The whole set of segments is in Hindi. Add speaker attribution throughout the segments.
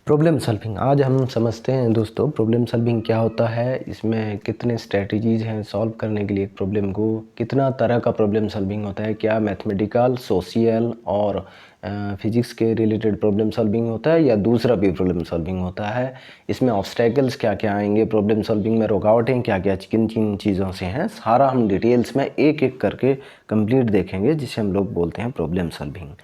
Speaker 1: प्रॉब्लम सॉल्विंग आज हम समझते हैं दोस्तों, प्रॉब्लम सॉल्विंग क्या होता है, इसमें कितने स्ट्रेटजीज़ हैं सॉल्व करने के लिए एक प्रॉब्लम को, कितना तरह का प्रॉब्लम सॉल्विंग होता है, क्या मैथमेटिकल, सोशल और फिजिक्स के रिलेटेड प्रॉब्लम सॉल्विंग होता है या दूसरा भी प्रॉब्लम सॉल्विंग होता है, इसमें ऑब्स्टेकल्स क्या क्या आएंगे, प्रॉब्लम सॉल्विंग में रुकावटें क्या क्या किन किन चीज़ों से हैं, सारा हम डिटेल्स में एक एक करके कंप्लीट देखेंगे, जिसे हम लोग बोलते हैं problem solving.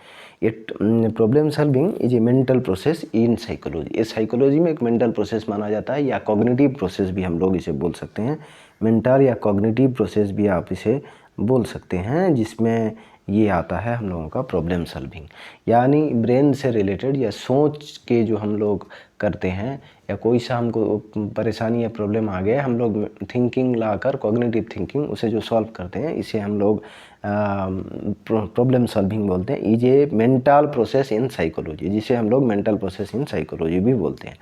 Speaker 1: Problem solving is a mental process in psychology. ये साइकोलॉजी में एक मेंटल प्रोसेस माना जाता है, या कॉग्निटिव प्रोसेस भी हम लोग इसे बोल सकते हैं। मेंटल या कॉग्निटिव प्रोसेस भी आप इसे बोल सकते हैं, जिसमें ये आता है हम लोगों का प्रॉब्लम सॉल्विंग, यानी ब्रेन से रिलेटेड या सोच के जो हम लोग करते हैं, या कोई सा हमको परेशानी या प्रॉब्लम आ गया, हम लोग थिंकिंग लाकर कॉग्निटिव थिंकिंग उसे जो सॉल्व करते हैं, इसे हम लोग प्रॉब्लम सॉल्विंग बोलते हैं। Is a mental process in psychology, जिसे हम लोग मेंटल प्रोसेस इन साइकोलॉजी भी बोलते हैं।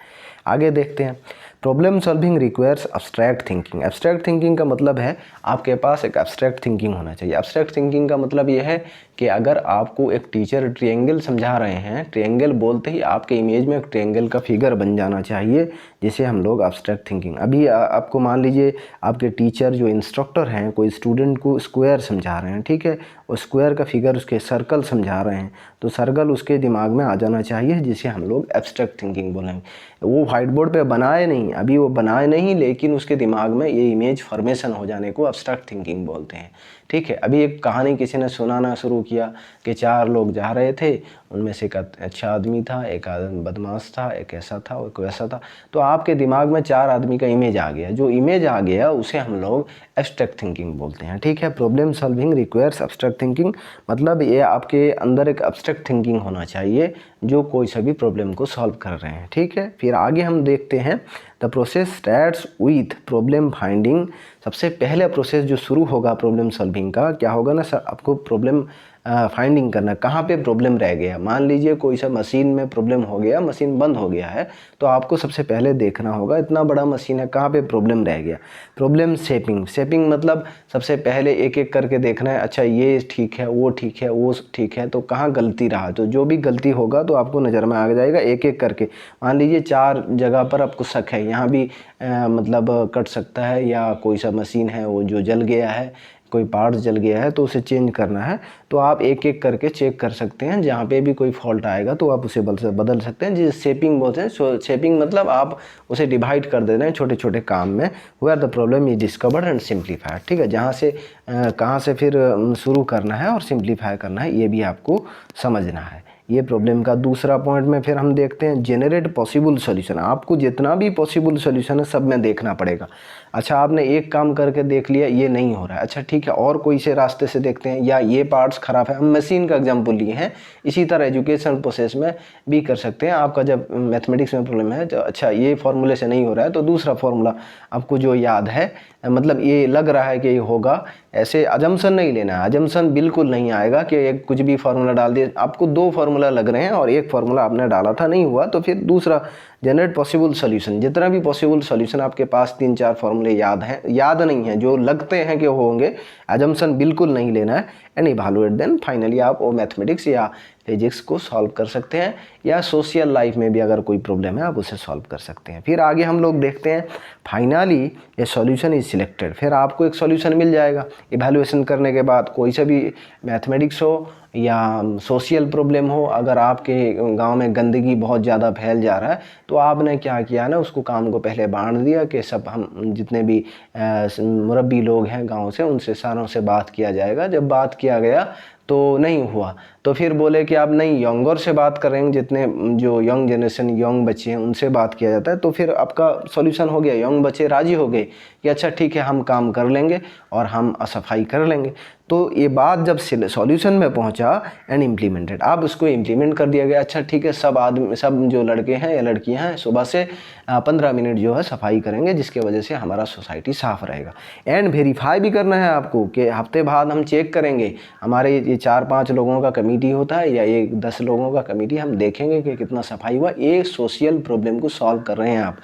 Speaker 1: आगे देखते हैं, problem solving requires abstract thinking. Abstract thinking का मतलब है आपके पास एक एब्स्ट्रैक्ट थिंकिंग होना चाहिए। एब्स्ट्रैक्ट थिंकिंग का मतलब ये है कि अगर आपको एक टीचर ट्रायंगल समझा रहे हैं, ट्रायंगल बोलते ही आपके इमेज में एक ट्रायंगल का फिगर बन जाना चाहिए, जिसे हम लोग एब्स्ट्रैक्ट थिंकिंग। अभी आपको मान लीजिए आपके टीचर जो इंस्ट्रक्टर हैं, कोई स्टूडेंट को स्क्वायर समझा रहे हैं, ठीक है, और स्क्वायर का फिगर उसके सर्कल समझा रहे हैं, तो सर्कल उसके दिमाग में आ जाना चाहिए, जिसे हम लोग एब्स्ट्रैक्ट थिंकिंग बोलेंगे। वो व्हाइट बोर्ड पे बनाए नहीं, अभी वो बनाए नहीं, लेकिन उसके दिमाग में ये इमेज फॉर्मेशन हो जाने को एब्स्ट्रैक्ट थिंकिंग बोलते हैं, ठीक है। अभी एक कहानी किसी ने सुनाना शुरू किया कि 4 लोग जा रहे थे, उनमें से एक अच्छा आदमी था, एक आदमी बदमाश था, एक ऐसा था, एक वैसा था। तो आपके दिमाग में 4 आदमी का इमेज आ गया, जो इमेज आ गया उसे हम लोग एब्स्ट्रैक्ट थिंकिंग बोलते हैं, ठीक है। Problem solving requires abstract thinking, मतलब ये आपके अंदर एक एब्स्ट्रैक्ट थिंकिंग होना चाहिए जो कोई सा भी प्रॉब्लम को सॉल्व कर रहे हैं, ठीक है। फिर आगे हम देखते हैं the process starts with problem finding. सबसे पहले प्रोसेस जो शुरू होगा प्रॉब्लम सॉल्विंग का, क्या होगा ना सर, आपको प्रॉब्लम फाइंडिंग करना, कहाँ पे प्रॉब्लम रह गया। मान लीजिए कोई सा मशीन में प्रॉब्लम हो गया, मशीन बंद हो गया है, तो आपको सबसे पहले देखना होगा इतना बड़ा मशीन है, कहाँ पे प्रॉब्लम रह गया। प्रॉब्लम शेपिंग, शेपिंग मतलब सबसे पहले एक एक करके देखना है, अच्छा ये ठीक है, वो ठीक है, वो ठीक है, तो कहाँ गलती रहा, तो जो भी गलती होगा तो आपको नज़र में आ जाएगा एक एक करके। मान लीजिए 4 जगह पर आपको शक है, यहाँ भी मतलब कट सकता है, या कोई सा मशीन है वो जो जल गया है, कोई पार्ट्स जल गया है तो उसे चेंज करना है, तो आप एक एक करके चेक कर सकते हैं। जहाँ पे भी कोई फॉल्ट आएगा तो आप उसे बदल सकते हैं, जिसे शेपिंग बोलते हैं। शेपिंग मतलब आप उसे डिवाइड कर दे रहे हैं छोटे छोटे काम में, where the problem is discovered and simplified, ठीक है। जहाँ से कहाँ से फिर शुरू करना है और सिंप्लीफाई करना है, ये भी आपको समझना है। ये प्रॉब्लम का दूसरा पॉइंट में फिर हम देखते हैं जेनरेट पॉसिबल सॉल्यूशन। आपको जितना भी पॉसिबल सॉल्यूशन है सब में देखना पड़ेगा। अच्छा, आपने एक काम करके देख लिया, ये नहीं हो रहा है, अच्छा ठीक है, और कोई से रास्ते से देखते हैं, या ये पार्ट्स ख़राब है। हम मशीन का एग्जांपल लिए हैं, इसी तरह एजुकेशन प्रोसेस में भी कर सकते हैं। आपका जब मैथमेटिक्स में प्रॉब्लम है, तो अच्छा ये फार्मूले से नहीं हो रहा है, तो दूसरा फार्मूला आपको जो याद है, मतलब ये लग रहा है कि ये होगा, ऐसे अजम्पशन नहीं लेना है। अजम्पशन बिल्कुल नहीं आएगा कि एक कुछ भी फार्मूला डाल दिए, आपको 2 फार्मूला लग रहे हैं और एक फार्मूला आपने डाला था नहीं हुआ, तो फिर दूसरा जनरेट पॉसिबल सॉल्यूशन। जितना भी पॉसिबल सॉल्यूशन आपके पास 3-4 फार्मूले याद हैं, याद नहीं है, जो लगते हैं कि होंगे, अजम्पशन बिल्कुल नहीं लेना है, एंड इवैल्यूएट देन। फाइनली आप वो मैथमेटिक्स या फिजिक्स को सॉल्व कर सकते हैं, या सोशल लाइफ में भी अगर कोई प्रॉब्लम है आप उसे सॉल्व कर सकते हैं। फिर आगे हम लोग देखते हैं, फाइनली ये सॉल्यूशन इज सिलेक्टेड। फिर आपको एक सॉल्यूशन मिल जाएगा इवैल्यूएशन करने के बाद, कोई सा भी मैथमेटिक्स हो या सोशल प्रॉब्लम हो। अगर आपके गांव में गंदगी बहुत ज़्यादा फैल जा रहा है, तो आपने क्या किया ना, उसको काम को पहले बांट दिया कि सब हम जितने भी मुरब्बी लोग हैं गांव से, उनसे सारों से बात किया जाएगा। जब बात किया गया तो नहीं हुआ, तो फिर बोले कि आप नहीं, यंगर से बात करेंगे, जितने जो यंग जनरेशन, यंग बच्चे हैं, उनसे बात किया जाता है। तो फिर आपका सॉल्यूशन हो गया, यंग बच्चे राजी हो गए कि अच्छा ठीक है, हम काम कर लेंगे और हम सफाई कर लेंगे। तो ये बात जब सॉल्यूशन में पहुंचा एंड इम्प्लीमेंटेड, अब उसको इम्प्लीमेंट कर दिया गया। अच्छा ठीक है, सब आदमी, सब जो लड़के हैं या लड़कियां हैं, सुबह से 15 मिनट जो है सफाई करेंगे, जिसके वजह से हमारा सोसाइटी साफ़ रहेगा। एंड वेरीफाई भी करना है आपको कि हफ्ते बाद हम चेक करेंगे, हमारे ये 4-5 लोगों का कमेटी होता है या ये 10 लोगों का कमेटी, हम देखेंगे कि कितना सफाई हुआ। ये सोशल प्रॉब्लम को सॉल्व कर रहे हैं आप,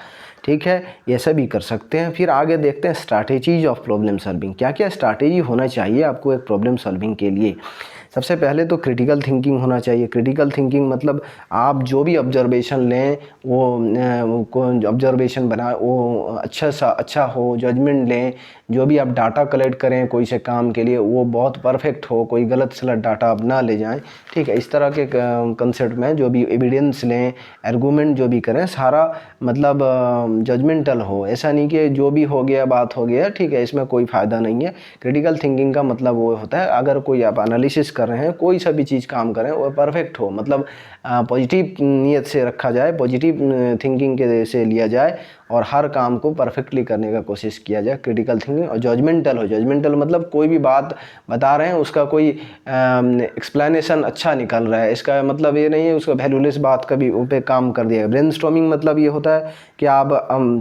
Speaker 1: ठीक है, ये सब भी कर सकते हैं। फिर आगे देखते हैं स्ट्रैटेजीज ऑफ प्रॉब्लम सॉल्विंग। क्या क्या स्ट्रैटेजी होना चाहिए आपको एक प्रॉब्लम सॉल्विंग के लिए। सबसे पहले तो क्रिटिकल थिंकिंग होना चाहिए। क्रिटिकल थिंकिंग मतलब आप जो भी ऑब्जर्वेशन लें वो ऑब्जर्वेशन बनाए वो अच्छा हो, जजमेंट लें, जो भी आप डाटा कलेक्ट करें कोई से काम के लिए वो बहुत परफेक्ट हो, कोई गलत सलत डाटा आप ना ले जाएं, ठीक है। इस तरह के कंसेप्ट में जो भी एविडेंस लें, आर्गूमेंट जो भी करें, सारा मतलब जजमेंटल हो। ऐसा नहीं कि जो भी हो गया बात हो गया, ठीक है, इसमें कोई फ़ायदा नहीं है। क्रिटिकल थिंकिंग का मतलब वो होता है अगर कोई आप एनालिसिस कर रहे हैं, कोई सा भी चीज़ काम करें वो परफेक्ट हो, मतलब पॉजिटिव नीयत से रखा जाए, पॉजिटिव थिंकिंग के से लिया जाए और हर काम को परफेक्टली करने का कोशिश किया जाए। क्रिटिकल थिंकिंग और जजमेंटल हो। जजमेंटल मतलब कोई भी बात बता रहे हैं उसका कोई एक्सप्लेनेशन अच्छा निकल रहा है, इसका मतलब ये नहीं है उसका वैल्यूलेस बात कभी उन पे काम कर दिया। ब्रेनस्टॉर्मिंग मतलब ये होता है कि आप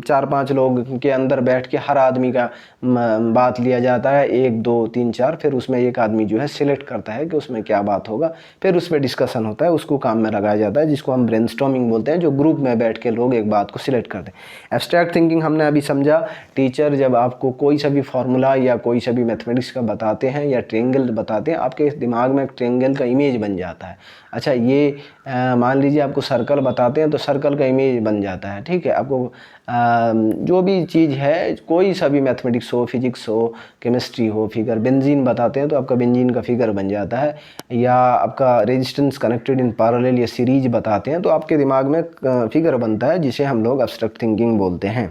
Speaker 1: 4-5 लोग के अंदर बैठ के हर आदमी का बात लिया जाता है, 1 2 3 4, फिर उसमें एक आदमी जो है सिलेक्ट करता है कि उसमें क्या बात होगा, फिर उस पर डिस्कशन होता है, उसको काम में लगाया जाता है, जिसको हम ब्रेनस्टॉर्मिंग बोलते हैं, जो ग्रुप में बैठ के लोग एक बात को सिलेक्ट करते हैं। एब्स्ट्रैक्ट थिंकिंग हमने अभी समझा। टीचर जब आपको कोई सा भी फार्मूला या कोई सा भी मैथमेटिक्स का बताते हैं या ट्रायंगल बताते हैं, आपके दिमाग में एक ट्रायंगल का इमेज बन जाता है। अच्छा, ये मान लीजिए आपको सर्कल बताते हैं तो सर्कल का इमेज बन जाता है, ठीक है। आपको जो भी चीज़ है, कोई सा भी मैथमेटिक्स हो, फिजिक्स हो, केमिस्ट्री हो, फिगर बेंजीन बताते हैं तो आपका बेंजीन का फिगर बन जाता है, या आपका रेजिस्टेंस कनेक्टेड इन पैरेलल या सीरीज बताते हैं तो आपके दिमाग में फिगर बनता है, जिसे हम लोग एब्स्ट्रैक्ट थिंकिंग बोलते हैं।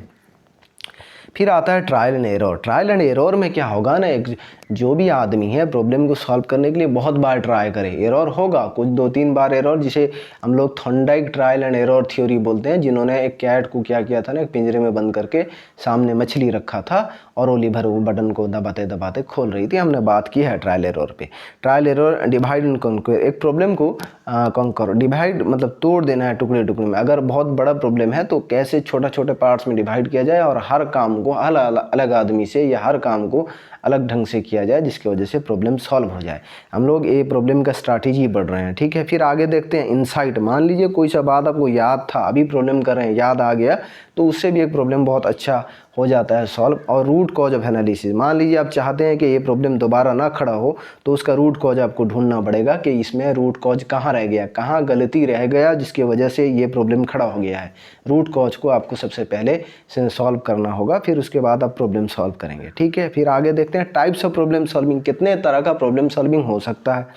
Speaker 1: फिर आता है trial and error. Trial and error में क्या होगा ना, एक जो भी आदमी है प्रॉब्लम को सॉल्व करने के लिए बहुत बार ट्राई करे, एरर होगा कुछ 2-3 बार एरर, जिसे हम लोग Thorndike trial and error theory बोलते हैं, जिन्होंने एक कैट को क्या किया था ना, एक पिंजरे में बंद करके सामने मछली रखा था और वो लीवर वो बटन को दबाते दबाते खोल रही थी। हमने बात की है ट्रायल एरर पे। Trial error, divide and conquer. एक प्रॉब्लम को कॉन्कर, डिवाइड मतलब तोड़ देना है टुकड़े टुकड़े में। अगर बहुत बड़ा प्रॉब्लम है तो कैसे छोटा छोटे पार्ट्स में डिवाइड किया जाए और हर काम को अलग आदमी से या हर काम को अलग ढंग से किया जाए, जिसकी वजह से प्रॉब्लम सॉल्व हो जाए। हम लोग ये प्रॉब्लम का स्ट्रैटेजी पढ़ रहे हैं, ठीक है। फिर आगे देखते हैं इंसाइट। मान लीजिए कोई सा बात आपको याद था, अभी प्रॉब्लम कर रहे हैं, याद आ गया, तो उससे भी एक प्रॉब्लम बहुत अच्छा हो जाता है सॉल्व। और रूट कॉज ऑफ एनालिसिस, मान लीजिए आप चाहते हैं कि ये प्रॉब्लम दोबारा ना खड़ा हो, तो उसका रूट कॉज आपको ढूंढना पड़ेगा कि इसमें रूट कॉज कहाँ रह गया, कहाँ गलती रह गया जिसकी वजह से ये प्रॉब्लम खड़ा हो गया है। रूट कॉज को आपको सबसे पहले सॉल्व करना होगा, फिर उसके बाद आप प्रॉब्लम सॉल्व करेंगे, ठीक है। फिर आगे देखते हैं टाइप्स ऑफ प्रॉब्लम सॉल्विंग, कितने तरह का प्रॉब्लम सॉल्विंग हो सकता है।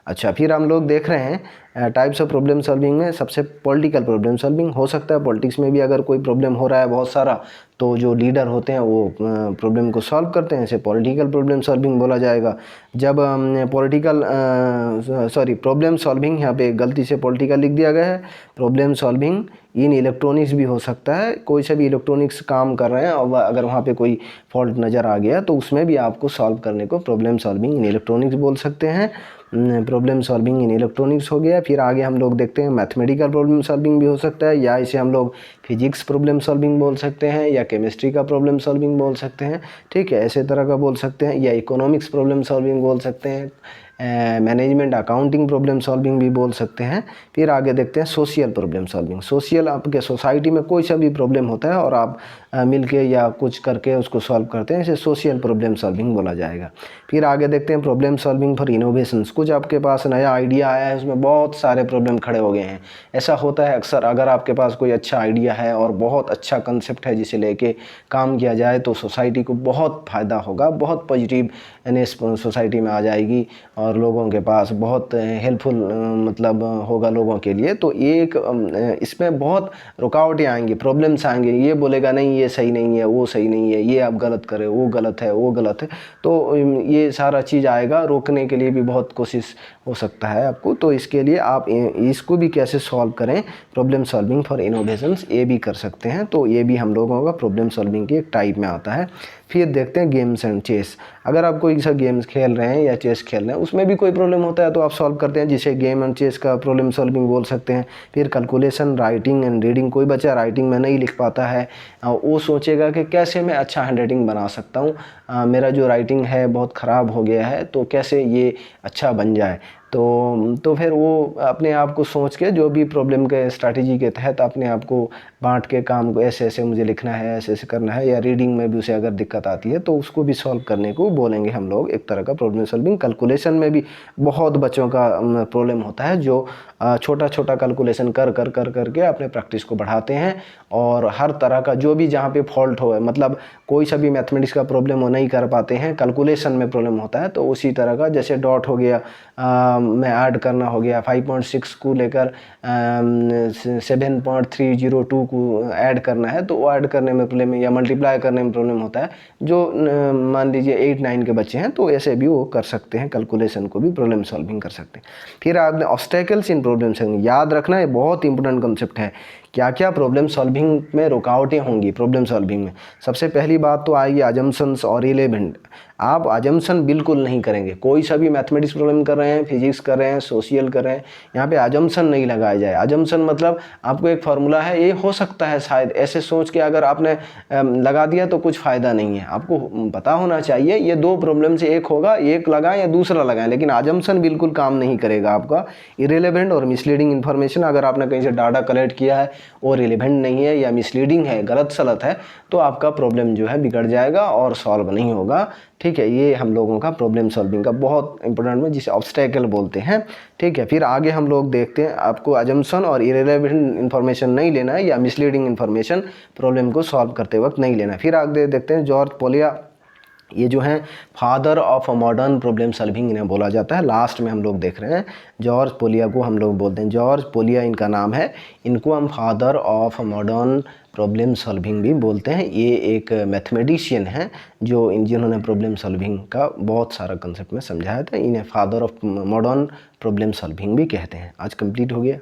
Speaker 1: अच्छा, फिर हम लोग देख रहे हैं टाइप्स ऑफ प्रॉब्लम सॉल्विंग में सबसे पॉलिटिकल प्रॉब्लम सॉल्विंग हो सकता है। पॉलिटिक्स में भी अगर कोई प्रॉब्लम हो रहा है बहुत सारा, तो जो लीडर होते हैं वो प्रॉब्लम को सॉल्व करते हैं, इसे पॉलिटिकल प्रॉब्लम सॉल्विंग बोला जाएगा। जब प्रॉब्लम सॉल्विंग, यहाँ पे गलती से पॉलिटिकल लिख दिया गया है। प्रॉब्लम सॉल्विंग इन इलेक्ट्रॉनिक्स भी हो सकता है, कोई सा भी इलेक्ट्रॉनिक्स काम कर रहे हैं और अगर वहाँ पे कोई फॉल्ट नज़र आ गया तो उसमें भी आपको सॉल्व करने को प्रॉब्लम सॉल्विंग इन इलेक्ट्रॉनिक्स बोल सकते हैं। प्रॉब्लम सॉल्विंग इन इलेक्ट्रॉनिक्स हो गया। फिर आगे हम लोग देखते हैं मैथमेटिकल प्रॉब्लम सॉल्विंग भी हो सकता है, या इसे हम लोग फिजिक्स प्रॉब्लम सॉल्विंग बोल सकते हैं, या केमिस्ट्री का प्रॉब्लम सॉल्विंग बोल सकते हैं, ठीक है, ऐसे तरह का बोल सकते हैं, या इकोनॉमिक्स प्रॉब्लम सॉल्विंग बोल सकते हैं, मैनेजमेंट अकाउंटिंग प्रॉब्लम सॉल्विंग भी बोल सकते हैं। फिर आगे देखते हैं सोशल प्रॉब्लम सॉल्विंग। सोशल, आपके सोसाइटी में कोई सा भी प्रॉब्लम होता है और आप मिलके या कुछ करके उसको सॉल्व करते हैं, इसे सोशल प्रॉब्लम सॉल्विंग बोला जाएगा। फिर आगे देखते हैं प्रॉब्लम सॉल्विंग फॉर इनोवेशंस। कुछ आपके पास नया आइडिया आया है, उसमें बहुत सारे प्रॉब्लम खड़े हो गए हैं। ऐसा होता है अक्सर, अगर आपके पास कोई अच्छा आइडिया है और बहुत अच्छा कंसेप्ट है जिसे लेके काम किया जाए तो सोसाइटी को बहुत फ़ायदा होगा, बहुत पॉजिटिवनेस सोसाइटी में आ जाएगी और लोगों के पास बहुत हेल्पफुल मतलब होगा लोगों के लिए। तो एक इसमें बहुत रुकावटें आएंगी, प्रॉब्लम्स आएंगे, ये बोलेगा नहीं ये सही नहीं है, वो सही नहीं है, ये आप गलत करें, वो गलत है, वो गलत है, तो ये सारा चीज़ आएगा। रोकने के लिए भी बहुत कोशिश हो सकता है आपको, तो इसके लिए आप इसको भी कैसे सॉल्व करें, प्रॉब्लम सॉल्विंग फॉर इनोवेशंस, ये भी कर सकते हैं। तो ये भी हम लोगों का प्रॉब्लम सॉल्विंग की एक टाइप में आता है। फिर देखते हैं गेम्स एंड चेस। अगर आप कोई सा गेम्स खेल रहे हैं या चेस खेल रहे हैं, उसमें भी कोई प्रॉब्लम होता है तो आप सॉल्व करते हैं, जिसे गेम एंड चेस का प्रॉब्लम सॉल्विंग बोल सकते हैं। फिर कैलकुलेशन, राइटिंग एंड रीडिंग। कोई बच्चा राइटिंग में नहीं लिख पाता है, वो सोचेगा कि कैसे मैं अच्छा हैंड राइटिंग बना सकता हूँ, मेरा जो राइटिंग है बहुत ख़राब हो गया है, तो कैसे ये अच्छा बन जाए। तो फिर वो अपने आप को सोच के जो भी प्रॉब्लम के स्ट्रैटेजी के तहत अपने आप को बांट के काम को ऐसे ऐसे मुझे लिखना है, ऐसे ऐसे करना है, या रीडिंग में भी उसे अगर दिक्कत आती है तो उसको भी सॉल्व करने को बोलेंगे हम लोग, एक तरह का प्रॉब्लम सॉल्विंग। कैलकुलेशन में भी बहुत बच्चों का प्रॉब्लम होता है, जो छोटा छोटा कैलकुलेशन कर कर कर करके अपने प्रैक्टिस को बढ़ाते हैं, और हर तरह का जो भी जहाँ पे फॉल्ट हो, मतलब कोई सा भी मैथमेटिक्स का प्रॉब्लम वो नहीं कर पाते हैं, कैलकुलेशन में प्रॉब्लम होता है, तो उसी तरह का जैसे डॉट हो गया में ऐड करना हो गया, 5.6 को लेकर 7.302 को ऐड करना है, तो वो ऐड करने में प्रॉब्लम, या मल्टीप्लाई करने में प्रॉब्लम होता है। जो मान लीजिए 8-9 के बच्चे हैं तो ऐसे भी वो कर सकते हैं, कैलकुलेशन को भी प्रॉब्लम सॉल्विंग कर सकते हैं। फिर आपने ऑब्स्टेकल्स इन प्रॉब्लम सॉल्विंग याद रखना, ये बहुत इंपॉर्टेंट कंसेप्ट है। क्या क्या प्रॉब्लम सॉल्विंग में रुकावटें होंगी प्रॉब्लम सॉल्विंग में? सबसे पहली बात तो आएगी अजम्पशंस और इलेवेंट। आप अजम्पशन बिल्कुल नहीं करेंगे, कोई सा भी मैथमेटिक्स प्रॉब्लम कर रहे हैं, फिजिक्स कर रहे हैं, सोशियल कर रहे हैं, यहाँ पे अजम्पशन नहीं लगाया जाए। अजम्पशन मतलब आपको एक फार्मूला है, ये हो सकता है शायद, ऐसे सोच के अगर आपने लगा दिया तो कुछ फ़ायदा नहीं है। आपको पता होना चाहिए ये दो प्रॉब्लम से एक होगा, एक लगाएं या दूसरा लगाएं, लेकिन अजम्पशन बिल्कुल काम नहीं करेगा आपका। इरेलेवेंट और मिसलीडिंग इन्फॉर्मेशन, अगर आपने कहीं से डाटा कलेक्ट किया है वो रिलेवेंट नहीं है या मिसलीडिंग है, गलत सलत है, तो आपका प्रॉब्लम जो है बिगड़ जाएगा और सॉल्व नहीं होगा। ठीक है, ये हम लोगों का प्रॉब्लम सॉल्विंग का बहुत इंपॉर्टेंट में, जिसे ऑब्स्टेकल बोलते हैं। ठीक है, फिर आगे हम लोग देखते हैं, आपको अजम्पशन और इरेलेवेंट इन्फॉर्मेशन नहीं लेना है, या मिसलीडिंग इन्फॉर्मेशन प्रॉब्लम को सॉल्व करते वक्त नहीं लेना है। फिर आगे देखते हैं जॉर्ज पोलिया, ये जो हैं father of modern problem solving इन्हें बोला जाता है। लास्ट में हम लोग देख रहे हैं जॉर्ज पोलिया को हम लोग बोलते हैं, जॉर्ज पोलिया इनका नाम है, इनको हम father of modern problem solving भी बोलते हैं। ये एक मैथमेटिशियन हैं जो जिन्होंने प्रॉब्लम सॉल्विंग का बहुत सारा कंसेप्ट में समझाया था, इन्हें father of modern problem solving भी कहते हैं। आज कंप्लीट हो गया।